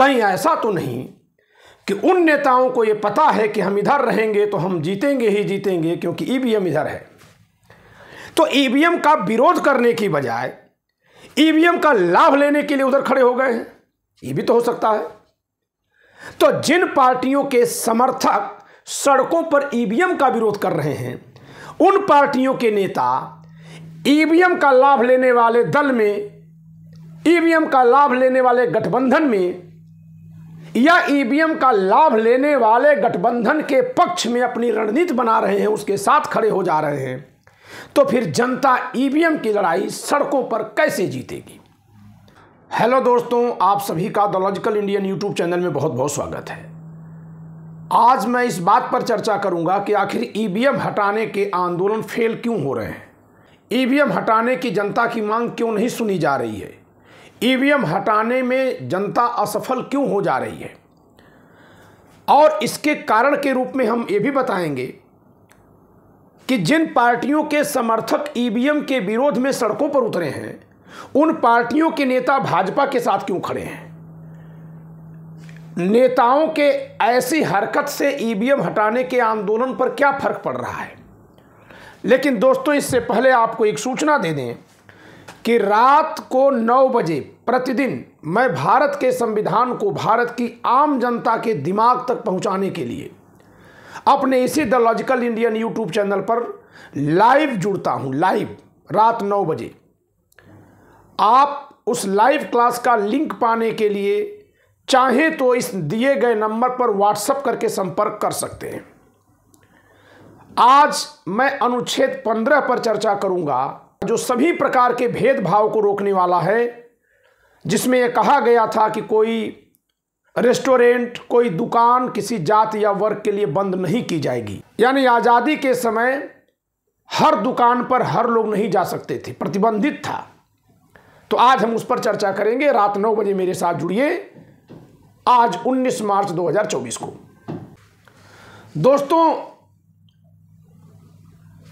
कहीं ऐसा तो नहीं कि उन नेताओं को ये पता है कि हम इधर रहेंगे तो हम जीतेंगे ही जीतेंगे क्योंकि ईवीएम इधर है, तो ईवीएम का विरोध करने की बजाय ईवीएम का लाभ लेने के लिए उधर खड़े हो गए हैं? ये भी तो हो सकता है। तो जिन पार्टियों के समर्थक सड़कों पर ईवीएम का विरोध कर रहे हैं, उन पार्टियों के नेता ईवीएम का लाभ लेने वाले दल में, ईवीएम का लाभ लेने वाले गठबंधन में या ईवीएम का लाभ लेने वाले गठबंधन के पक्ष में अपनी रणनीति बना रहे हैं, उसके साथ खड़े हो जा रहे हैं, तो फिर जनता ईवीएम की लड़ाई सड़कों पर कैसे जीतेगी? हेलो दोस्तों, आप सभी का the logical Indian YouTube channel में बहुत बहुत स्वागत है। आज मैं इस बात पर चर्चा करूंगा कि आखिर ईवीएम हटाने के आंदोलन फेल क्यों हो रहे हैं, ईवीएम हटाने की जनता की मांग क्यों नहीं सुनी जा रही है, ईवीएम हटाने में जनता असफल क्यों हो जा रही है, और इसके कारण के रूप में हम ये भी बताएंगे कि जिन पार्टियों के समर्थक ईवीएम के विरोध में सड़कों पर उतरे हैं, उन पार्टियों के नेता भाजपा के साथ क्यों खड़े हैं। नेताओं के ऐसी हरकत से ईवीएम हटाने के आंदोलन पर क्या फर्क पड़ रहा है। लेकिन दोस्तों, इससे पहले आपको एक सूचना दे दें कि रात को 9 बजे प्रतिदिन मैं भारत के संविधान को भारत की आम जनता के दिमाग तक पहुंचाने के लिए अपने इसी the logical Indian YouTube channel पर लाइव जुड़ता हूं। लाइव रात 9 बजे आप उस लाइव क्लास का लिंक पाने के लिए चाहे तो इस दिए गए नंबर पर व्हाट्सएप करके संपर्क कर सकते हैं। आज मैं अनुच्छेद 15 पर चर्चा करूंगा, जो सभी प्रकार के भेदभाव को रोकने वाला है, जिसमें यह कहा गया था कि कोई रेस्टोरेंट, कोई दुकान किसी जाति या वर्ग के लिए बंद नहीं की जाएगी। यानी आज़ादी के समय हर दुकान पर हर लोग नहीं जा सकते थे, प्रतिबंधित था। तो आज हम उस पर चर्चा करेंगे। रात 9 बजे मेरे साथ जुड़िए, आज 19 मार्च 2024 को। दोस्तों,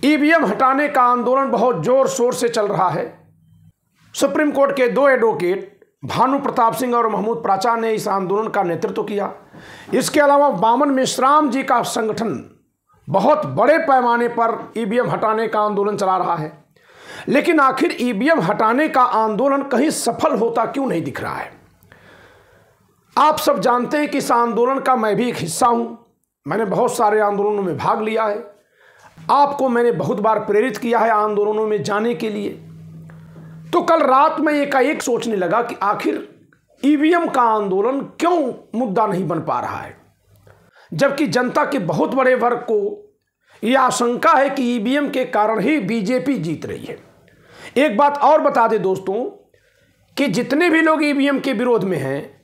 ईवीएम हटाने का आंदोलन बहुत जोर शोर से चल रहा है। सुप्रीम कोर्ट के 2 एडवोकेट भानु प्रताप सिंह और महमूद प्राचा ने इस आंदोलन का नेतृत्व किया। इसके अलावा वामन मेश्राम जी का संगठन बहुत बड़े पैमाने पर ईवीएम हटाने का आंदोलन चला रहा है। लेकिन आखिर ईवीएम हटाने का आंदोलन कहीं सफल होता क्यों नहीं दिख रहा है। आप सब जानते हैं कि इस आंदोलन का मैं भी एक हिस्सा हूं। मैंने बहुत सारे आंदोलनों में भाग लिया है। आपको मैंने बहुत बार प्रेरित किया है आंदोलनों में जाने के लिए। तो कल रात में एकाएक सोचने लगा कि आखिर ईवीएम का आंदोलन क्यों मुद्दा नहीं बन पा रहा है, जबकि जनता के बहुत बड़े वर्ग को यह आशंका है कि ईवीएम के कारण ही बीजेपी जीत रही है। एक बात और बता दें दोस्तों कि जितने भी लोग ईवीएम के विरोध में हैं,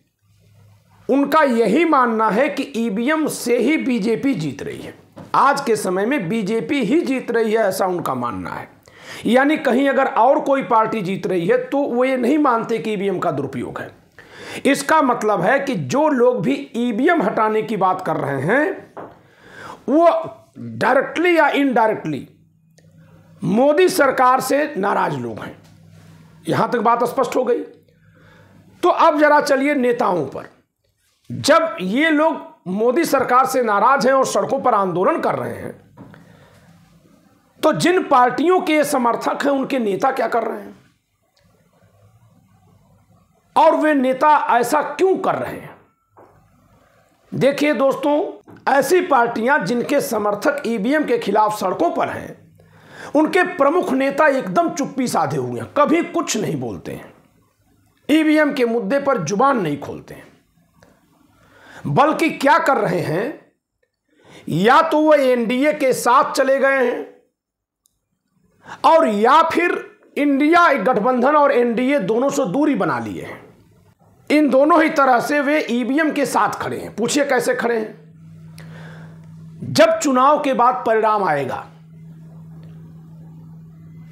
उनका यही मानना है कि ईवीएम से ही बीजेपी जीत रही है। आज के समय में बीजेपी ही जीत रही है, ऐसा उनका मानना है। यानी कहीं अगर और कोई पार्टी जीत रही है तो वो ये नहीं मानते कि ईवीएम का दुरुपयोग है। इसका मतलब है कि जो लोग भी ईवीएम हटाने की बात कर रहे हैं, वो डायरेक्टली या इनडायरेक्टली मोदी सरकार से नाराज लोग हैं। यहां तक बात स्पष्ट हो गई। तो अब जरा चलिए नेताओं पर। जब ये लोग मोदी सरकार से नाराज हैं और सड़कों पर आंदोलन कर रहे हैं, तो जिन पार्टियों के समर्थक हैं उनके नेता क्या कर रहे हैं, और वे नेता ऐसा क्यों कर रहे हैं। देखिए दोस्तों, ऐसी पार्टियां जिनके समर्थक ईवीएम के खिलाफ सड़कों पर हैं, उनके प्रमुख नेता एकदम चुप्पी साधे हुए हैं, कभी कुछ नहीं बोलते हैं, ईवीएम के मुद्दे पर जुबान नहीं खोलते हैं। बल्कि क्या कर रहे हैं, या तो वो एनडीए के साथ चले गए हैं, और या फिर इंडिया गठबंधन और एनडीए दोनों से दूरी बना लिए हैं। इन दोनों ही तरह से वे ईवीएम के साथ खड़े हैं। पूछिए कैसे खड़े हैं। जब चुनाव के बाद परिणाम आएगा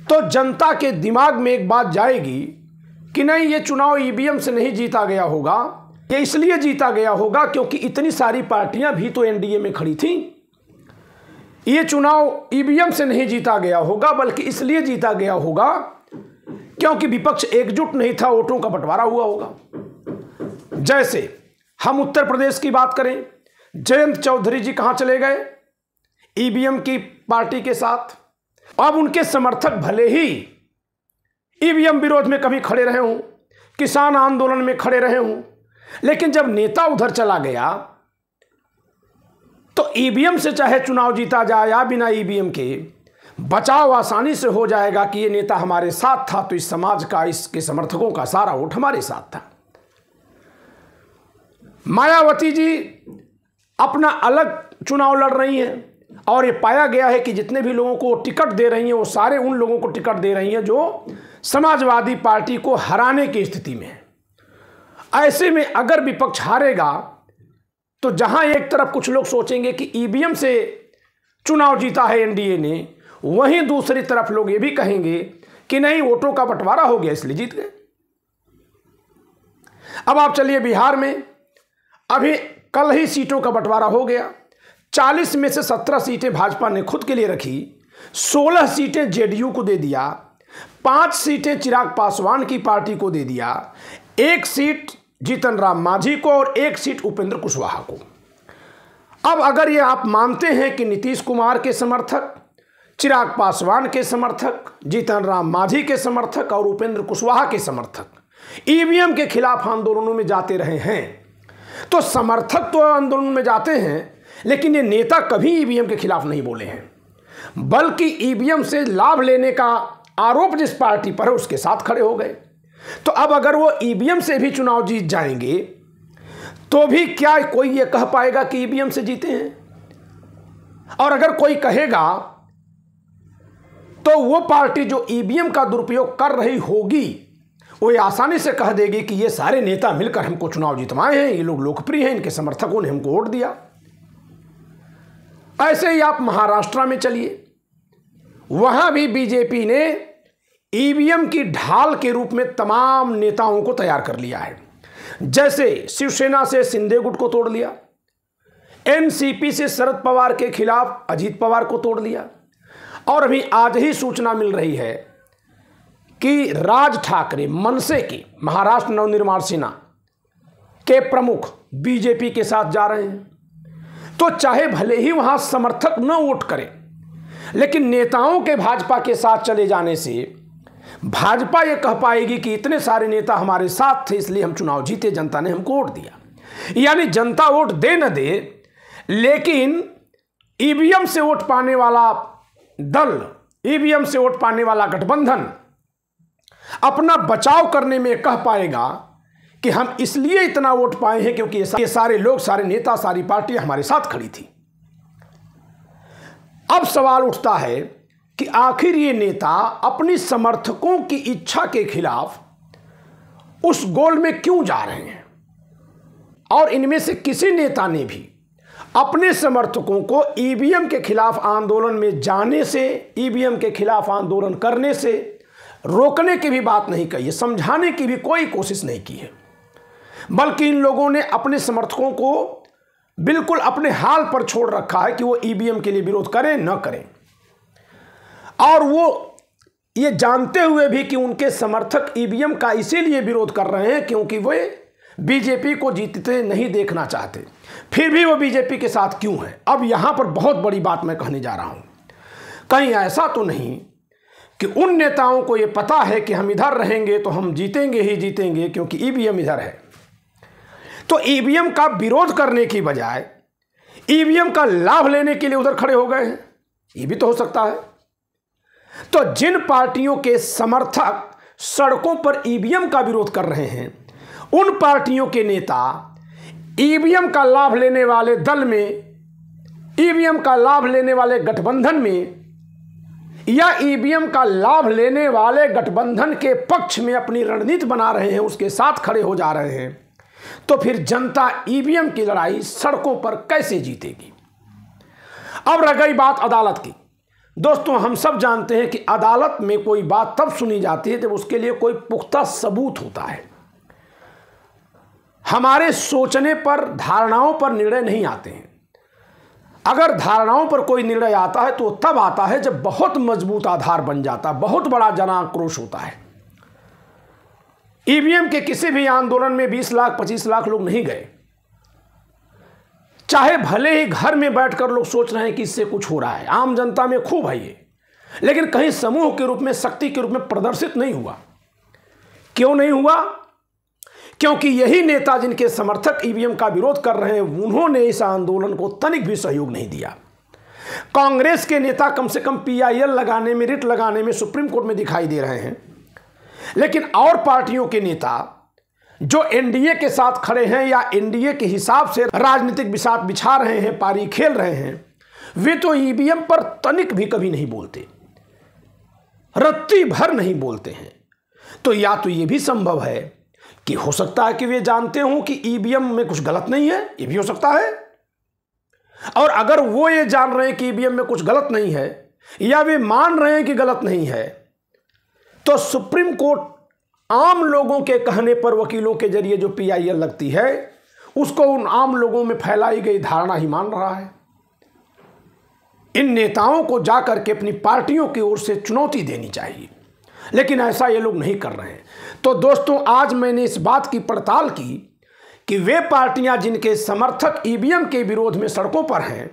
तो जनता के दिमाग में एक बात जाएगी कि नहीं, ये चुनाव ईवीएम से नहीं जीता गया होगा, ये इसलिए जीता गया होगा क्योंकि इतनी सारी पार्टियां भी तो एनडीए में खड़ी थीं। ये चुनाव ईवीएम से नहीं जीता गया होगा, बल्कि इसलिए जीता गया होगा क्योंकि विपक्ष एकजुट नहीं था, वोटों का बंटवारा हुआ होगा। जैसे हम उत्तर प्रदेश की बात करें, जयंत चौधरी जी कहां चले गए? ईवीएम की पार्टी के साथ। अब उनके समर्थक भले ही ईवीएम विरोध में कभी खड़े रहे हों, किसान आंदोलन में खड़े रहे हों, लेकिन जब नेता उधर चला गया तो ईवीएम से चाहे चुनाव जीता जाए या बिना ईवीएम के, बचाव आसानी से हो जाएगा कि ये नेता हमारे साथ था, तो इस समाज का, इसके समर्थकों का सारा वोट हमारे साथ था। मायावती जी अपना अलग चुनाव लड़ रही हैं और ये पाया गया है कि जितने भी लोगों को टिकट दे रही हैं वो सारे उन लोगों को टिकट दे रही हैं जो समाजवादी पार्टी को हराने की स्थिति में है। ऐसे में अगर विपक्ष हारेगा तो जहां एक तरफ कुछ लोग सोचेंगे कि ईवीएम से चुनाव जीता है एनडीए ने, वहीं दूसरी तरफ लोग ये भी कहेंगे कि नहीं, वोटों का बंटवारा हो गया इसलिए जीत गए। अब आप चलिए बिहार में, अभी कल ही सीटों का बंटवारा हो गया। 40 में से 17 सीटें भाजपा ने खुद के लिए रखी, 16 सीटें जेडीयू को दे दिया, 5 सीटें चिराग पासवान की पार्टी को दे दिया, 1 सीट जीतन राम मांझी को और 1 सीट उपेंद्र कुशवाहा को। अब अगर ये आप मानते हैं कि नीतीश कुमार के समर्थक, चिराग पासवान के समर्थक, जीतन राम मांझी के समर्थक और उपेंद्र कुशवाहा के समर्थक ईवीएम के खिलाफ आंदोलनों में जाते रहे हैं, तो समर्थक तो आंदोलन में जाते हैं, लेकिन ये नेता कभी ईवीएम के खिलाफ नहीं बोले हैं, बल्कि ईवीएम से लाभ लेने का आरोप जिस पार्टी पर है उसके साथ खड़े हो गए। तो अब अगर वो ईवीएम से भी चुनाव जीत जाएंगे तो भी क्या कोई ये कह पाएगा कि ईवीएम से जीते हैं? और अगर कोई कहेगा तो वो पार्टी जो ईवीएम का दुरुपयोग कर रही होगी वो ये आसानी से कह देगी कि ये सारे नेता मिलकर हमको चुनाव जितवाए हैं, ये लोग लोकप्रिय हैं, इनके समर्थकों ने हमको वोट दिया। ऐसे ही आप महाराष्ट्र में चलिए, वहां भी बीजेपी ने ईवीएम की ढाल के रूप में तमाम नेताओं को तैयार कर लिया है। जैसे शिवसेना से शिंदे गुट को तोड़ लिया, एनसीपी से शरद पवार के खिलाफ अजीत पवार को तोड़ लिया, और अभी आज ही सूचना मिल रही है कि राज ठाकरे मनसे की महाराष्ट्र नवनिर्माण सेना के प्रमुख बीजेपी के साथ जा रहे हैं। तो चाहे भले ही वहां समर्थक न वोट करें, लेकिन नेताओं के भाजपा के साथ चले जाने से भाजपा ये कह पाएगी कि इतने सारे नेता हमारे साथ थे इसलिए हम चुनाव जीते, जनता ने हमको वोट दिया। यानी जनता वोट दे न दे, लेकिन ईवीएम से वोट पाने वाला दल, ईवीएम से वोट पाने वाला गठबंधन अपना बचाव करने में कह पाएगा कि हम इसलिए इतना वोट पाए हैं क्योंकि ये सारे लोग, सारे नेता, सारी पार्टियां हमारे साथ खड़ी थी। अब सवाल उठता है कि आखिर ये नेता अपनी समर्थकों की इच्छा के खिलाफ उस गोल में क्यों जा रहे हैं? और इनमें से किसी नेता ने भी अपने समर्थकों को ईवीएम के खिलाफ आंदोलन में जाने से, ईवीएम के खिलाफ आंदोलन करने से रोकने की भी बात नहीं कही है, समझाने की भी कोई कोशिश नहीं की है, बल्कि इन लोगों ने अपने समर्थकों को बिल्कुल अपने हाल पर छोड़ रखा है कि वो ईवीएम के लिए विरोध करें न करें। और वो ये जानते हुए भी कि उनके समर्थक ईवीएम का इसीलिए विरोध कर रहे हैं क्योंकि वे बीजेपी को जीतते नहीं देखना चाहते, फिर भी वो बीजेपी के साथ क्यों हैं? अब यहां पर बहुत बड़ी बात मैं कहने जा रहा हूं। कहीं ऐसा तो नहीं कि उन नेताओं को ये पता है कि हम इधर रहेंगे तो हम जीतेंगे ही जीतेंगे क्योंकि ईवीएम इधर है, तो ईवीएम का विरोध करने की बजाय ईवीएम का लाभ लेने के लिए उधर खड़े हो गए हैं? ये भी तो हो सकता है। तो जिन पार्टियों के समर्थक सड़कों पर ईवीएम का विरोध कर रहे हैं, उन पार्टियों के नेता ईवीएम का लाभ लेने वाले दल में, ईवीएम का लाभ लेने वाले गठबंधन में, या ईवीएम का लाभ लेने वाले गठबंधन के पक्ष में अपनी रणनीति बना रहे हैं, उसके साथ खड़े हो जा रहे हैं, तो फिर जनता ईवीएम की लड़ाई सड़कों पर कैसे जीतेगी? अब रह गई बात अदालत की। दोस्तों, हम सब जानते हैं कि अदालत में कोई बात तब सुनी जाती है जब उसके लिए कोई पुख्ता सबूत होता है। हमारे सोचने पर, धारणाओं पर निर्णय नहीं आते हैं। अगर धारणाओं पर कोई निर्णय आता है तो तब आता है जब बहुत मजबूत आधार बन जाता है, बहुत बड़ा जनाक्रोश होता है। ईवीएम के किसी भी आंदोलन में 20 लाख 25 लाख लोग नहीं गए, चाहे भले ही घर में बैठकर लोग सोच रहे हैं कि इससे कुछ हो रहा है, आम जनता में खूब है ये, लेकिन कहीं समूह के रूप में, शक्ति के रूप में प्रदर्शित नहीं हुआ। क्यों नहीं हुआ? क्योंकि यही नेता जिनके समर्थक ईवीएम का विरोध कर रहे हैं, उन्होंने इस आंदोलन को तनिक भी सहयोग नहीं दिया। कांग्रेस के नेता कम से कम PIL लगाने में, रिट लगाने में सुप्रीम कोर्ट में दिखाई दे रहे हैं, लेकिन और पार्टियों के नेता जो एनडीए के साथ खड़े हैं या एनडीए के हिसाब से राजनीतिक बिसात बिछा रहे हैं, पारी खेल रहे हैं, वे तो ईवीएम पर तनिक भी कभी नहीं बोलते, रत्ती भर नहीं बोलते हैं। तो या तो ये भी संभव है कि हो सकता है कि वे जानते हों कि ईवीएम में कुछ गलत नहीं है, ये भी हो सकता है। और अगर वो ये जान रहे हैं कि ईवीएम में कुछ गलत नहीं है, या वे मान रहे हैं कि गलत नहीं है, तो सुप्रीम कोर्ट आम लोगों के कहने पर वकीलों के जरिए जो PIL लगती है, उसको उन आम लोगों में फैलाई गई धारणा ही मान रहा है। इन नेताओं को जाकर के अपनी पार्टियों की ओर से चुनौती देनी चाहिए, लेकिन ऐसा ये लोग नहीं कर रहे हैं। तो दोस्तों, आज मैंने इस बात की पड़ताल की कि वे पार्टियां जिनके समर्थक ईवीएम के विरोध में सड़कों पर हैं,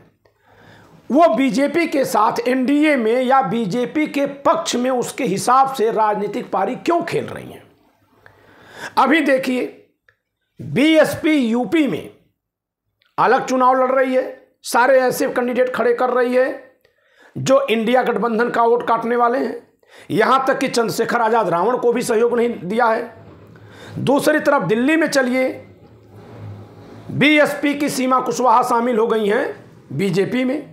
वो बीजेपी के साथ एनडीए में या बीजेपी के पक्ष में उसके हिसाब से राजनीतिक पारी क्यों खेल रही हैं। अभी देखिए, बीएसपी यूपी में अलग चुनाव लड़ रही है, सारे ऐसे कैंडिडेट खड़े कर रही है जो इंडिया गठबंधन का वोट काटने वाले हैं। यहां तक कि चंद्रशेखर आजाद रावण को भी सहयोग नहीं दिया है। दूसरी तरफ दिल्ली में चलिए, बीएसपी की सीमा कुशवाहा शामिल हो गई हैं बीजेपी में,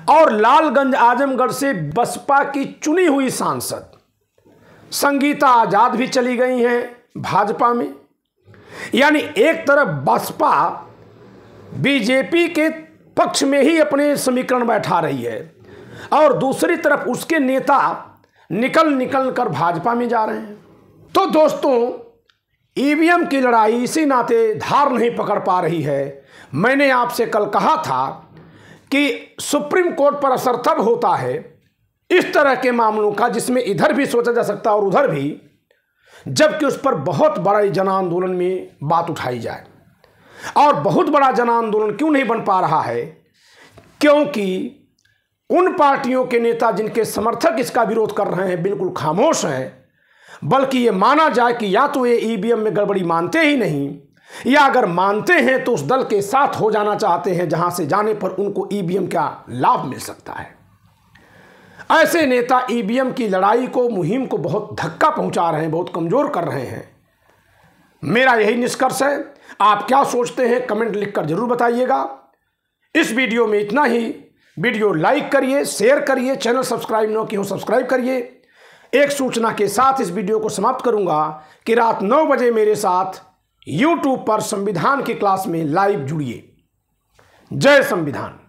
और लालगंज आजमगढ़ से बसपा की चुनी हुई सांसद संगीता आजाद भी चली गई हैं भाजपा में। यानी एक तरफ बसपा बीजेपी के पक्ष में ही अपने समीकरण बैठा रही है, और दूसरी तरफ उसके नेता निकल कर भाजपा में जा रहे हैं। तो दोस्तों, ईवीएम की लड़ाई इसी नाते धार नहीं पकड़ पा रही है। मैंने आपसे कल कहा था कि सुप्रीम कोर्ट पर असर तब होता है इस तरह के मामलों का, जिसमें इधर भी सोचा जा सकता है और उधर भी, जबकि उस पर बहुत बड़ा जन आंदोलन में बात उठाई जाए। और बहुत बड़ा जन आंदोलन क्यों नहीं बन पा रहा है? क्योंकि उन पार्टियों के नेता जिनके समर्थक इसका विरोध कर रहे हैं बिल्कुल खामोश हैं, बल्कि ये माना जाए कि या तो ये ईवीएम में गड़बड़ी मानते ही नहीं, या अगर मानते हैं तो उस दल के साथ हो जाना चाहते हैं जहां से जाने पर उनको ईवीएम का लाभ मिल सकता है। ऐसे नेता ईवीएम की लड़ाई को, मुहिम को बहुत धक्का पहुंचा रहे हैं, बहुत कमजोर कर रहे हैं। मेरा यही निष्कर्ष है। आप क्या सोचते हैं कमेंट लिखकर जरूर बताइएगा। इस वीडियो में इतना ही। वीडियो लाइक करिए, शेयर करिए, चैनल सब्सक्राइब न किया हो सब्सक्राइब करिए। एक सूचना के साथ इस वीडियो को समाप्त करूंगा कि रात 9 बजे मेरे साथ YouTube पर संविधान की क्लास में लाइव जुड़िए। जय संविधान।